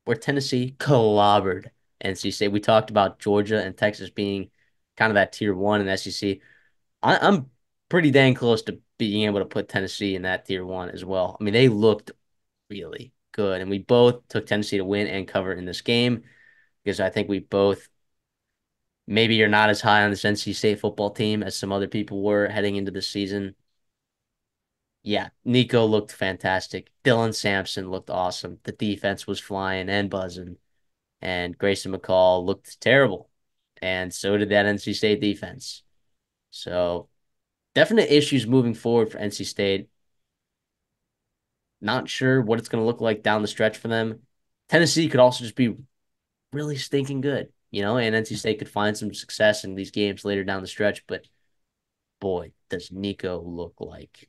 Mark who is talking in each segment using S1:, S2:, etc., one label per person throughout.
S1: where Tennessee clobbered NC State. We talked about Georgia and Texas being kind of that tier one in the SEC. I'm pretty dang close to being able to put Tennessee in that tier one as well. I mean, they looked really good, and we both took Tennessee to win and cover in this game because I think we both maybe you're not as high on this NC State football team as some other people were heading into the season. Yeah, Nico looked fantastic. Dylan Sampson looked awesome. The defense was flying and buzzing, and Grayson McCall looked terrible, and so did that NC State defense. So definite issues moving forward for NC State. Not sure what it's going to look like down the stretch for them. Tennessee could also just be really stinking good, and NC State could find some success in these games later down the stretch. But boy, does Nico look like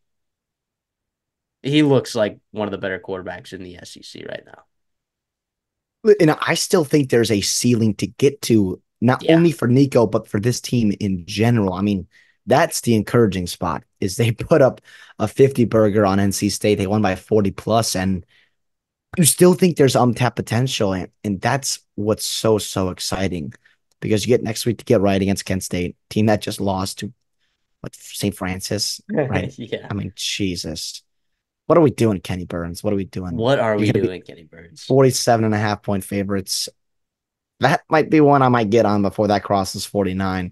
S1: he looks like one of the better quarterbacks in the SEC right now.
S2: And I still think there's a ceiling to get to, not
S1: Yeah.
S2: only for Nico, but for this team in general. I mean, that's the encouraging spot is they put up a 50 burger on NC State. They won by 40 plus, and you still think there's untapped potential. And that's what's so, so exciting because you get next week to get right against Kent State, team that just lost to what, St. Francis, right?
S1: Yeah.
S2: I mean, Jesus. What are we doing, Kenny Burns? What are we doing?
S1: What are
S2: You're
S1: we
S2: going to be
S1: doing, Kenny Burns?
S2: 47.5 point favorites. That might be one I might get on before that crosses 49.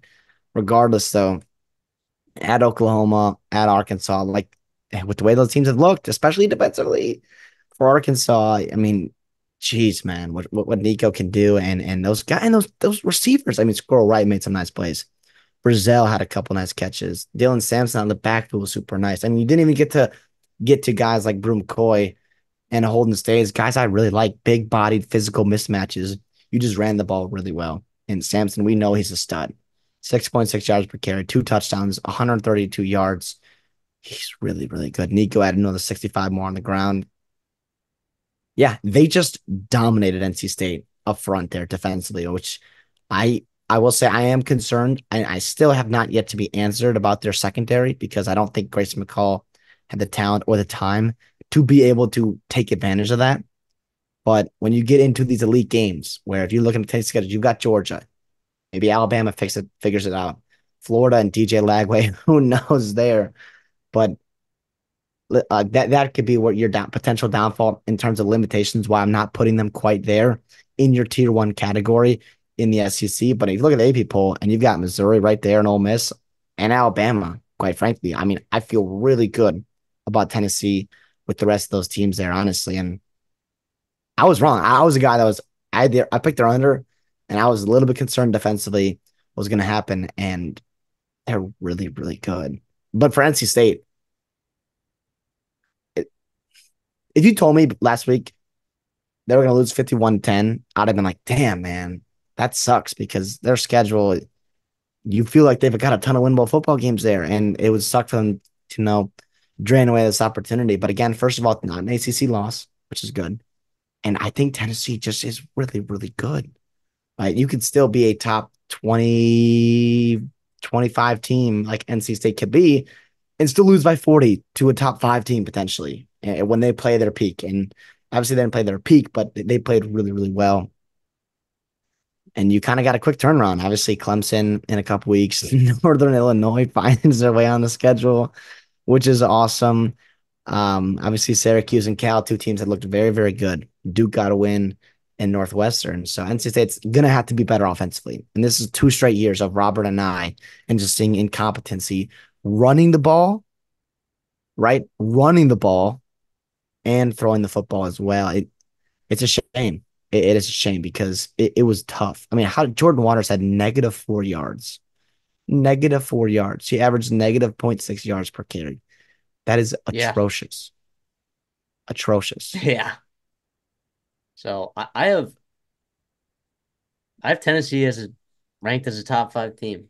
S2: Regardless, though, at Oklahoma, at Arkansas, like with the way those teams have looked, especially defensively for Arkansas, I mean, geez, man, what Nico can do and those guys and those receivers. I mean, Squirrel Wright made some nice plays. Brazil had a couple nice catches. Dylan Sampson on the backfield was super nice. I mean, you didn't even get to guys like Broom Coy and Holden Stays, guys I really like, big bodied physical mismatches. You just ran the ball really well. And Samson, we know he's a stud. 6.6 yards per carry, 2 touchdowns, 132 yards. He's really, really good. Nico had another 65 more on the ground. Yeah, they just dominated NC State up front there defensively, which I will say I am concerned. I still have not yet to be answered about their secondary because I don't think Grace McCall had the talent or the time to be able to take advantage of that. But when you get into these elite games, where if you look at the taste schedule, you've got Georgia, maybe Alabama figures it out, Florida and DJ Lagway, who knows there. But that could be what your potential downfall in terms of limitations. Why I'm not putting them quite there in your tier one category in the SEC. But if you look at the AP poll and you've got Missouri right there and Ole Miss and Alabama, quite frankly, I mean, I feel really good about Tennessee with the rest of those teams there, honestly. And I was wrong. I was a guy that was I picked their under, and I was a little bit concerned defensively what was going to happen, and they're really, really good. But for NC State, if you told me last week they were going to lose 51-10, I'd have been like, damn, man, that sucks because their schedule, you feel like they've got a ton of winnable football games there, and it would suck for them to drain away this opportunity. But again, first of all, not an ACC loss, which is good. And I think Tennessee just is really, really good. Right? You could still be a top 20, 25 team like NC State could be and still lose by 40 to a top five team potentially when they play their peak. And obviously they didn't play their peak, but they played really, really well. And you kind of got a quick turnaround. Obviously, Clemson in a couple weeks, Northern Illinois finds their way on the schedule, which is awesome. Obviously, Syracuse and Cal, two teams that looked very, very good. Duke got a win in Northwestern. So NC State's going to have to be better offensively. And this is 2 straight years of Robert and I and just seeing incompetency running the ball, right? Running the ball and throwing the football as well. It's a shame. It is a shame because it was tough. I mean, how Jordan Waters had -4 yards, -4 yards. He averaged negative zero point 0.6 yards per carry. That is
S1: Yeah.
S2: atrocious. Atrocious.
S1: Yeah. So I have Tennessee as ranked as a top five team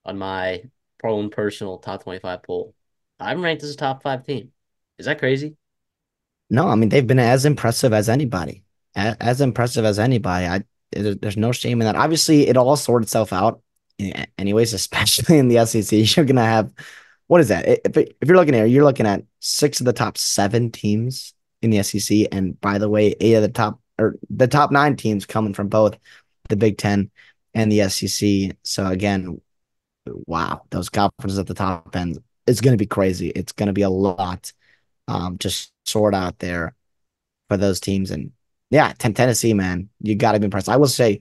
S1: on my own personal top 25 poll. I'm ranked as a top five team. Is that crazy?
S2: No, I mean they've been as impressive as anybody, as impressive as anybody. There's no shame in that. Obviously, it all sort itself out, anyways. Especially in the SEC, you're gonna have what is that? If you're looking at you're looking at 6 of the top 7 teams in the SEC, and by the way, 8 of the top or the top nine teams coming from both the Big Ten and the SEC. So again, wow, those conferences at the top end, it's going to be crazy. It's going to be a lot just sort out there for those teams. And yeah, Tennessee, man, you got to be impressed. I will say,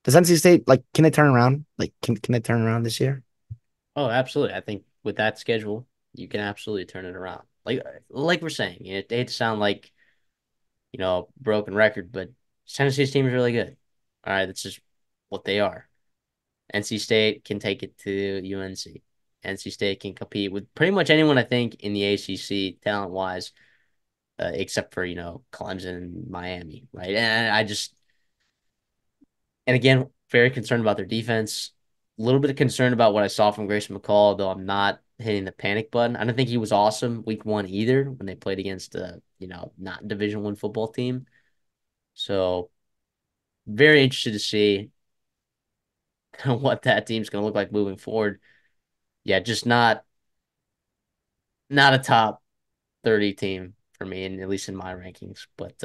S2: does NC State, like, can they turn around? Like, can they turn around this year?
S1: Oh, absolutely. I think with that schedule, you can absolutely turn it around. Like we're saying, I hate to sound like, broken record, but Tennessee's team is really good. All right, that's just what they are. NC State can take it to UNC. NC State can compete with pretty much anyone, I think, in the ACC talent wise, except for, Clemson and Miami, right? And again, very concerned about their defense. A little bit of concern about what I saw from Grayson McCall, though I'm not hitting the panic button. I don't think he was awesome week one either when they played against a, not Division One football team. So very interested to see what that team's going to look like moving forward. Yeah, just not a top 30 team for me, and at least in my rankings. But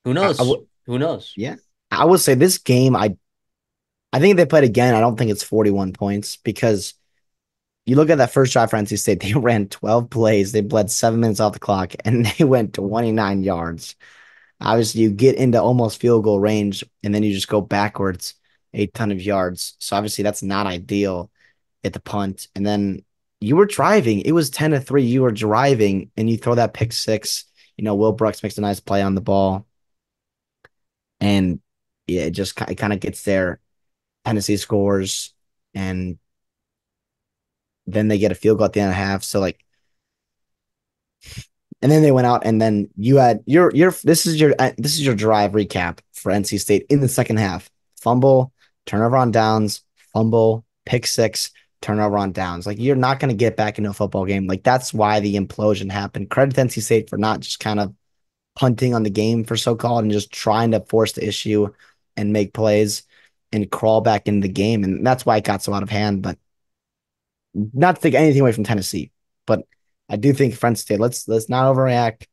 S1: who
S2: I, I
S1: knows?
S2: w-
S1: Who knows?
S2: yeah, I would say this game, I think if they played again, I don't think it's 41 points because you look at that first drive for NC State, they ran 12 plays, they bled 7 minutes off the clock, and they went 29 yards. Obviously, you get into almost field goal range, and then you just go backwards a ton of yards. So obviously, that's not ideal at the punt. And then you were driving. It was 10-3. You were driving, and you throw that pick six. Will Brooks makes a nice play on the ball, and yeah, it kind of gets there. Tennessee scores, and then they get a field goal at the end of the half. So like, and then they went out, and then you had your this is your drive recap for NC State in the second half. Fumble, turnover on downs, fumble, pick six, turnover on downs. Like you're not going to get back into a football game. Like that's why the implosion happened. Credit to NC State for not just kind of punting on the game for so called and just trying to force the issue and make plays and crawl back into the game. And that's why it got so out of hand. But not to take anything away from Tennessee, but I do think Friends State. Let's not overreact.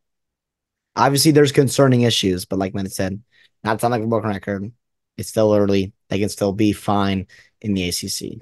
S2: Obviously, there's concerning issues, but like Matt said, not sound like a broken record. It's still early. They can still be fine in the ACC.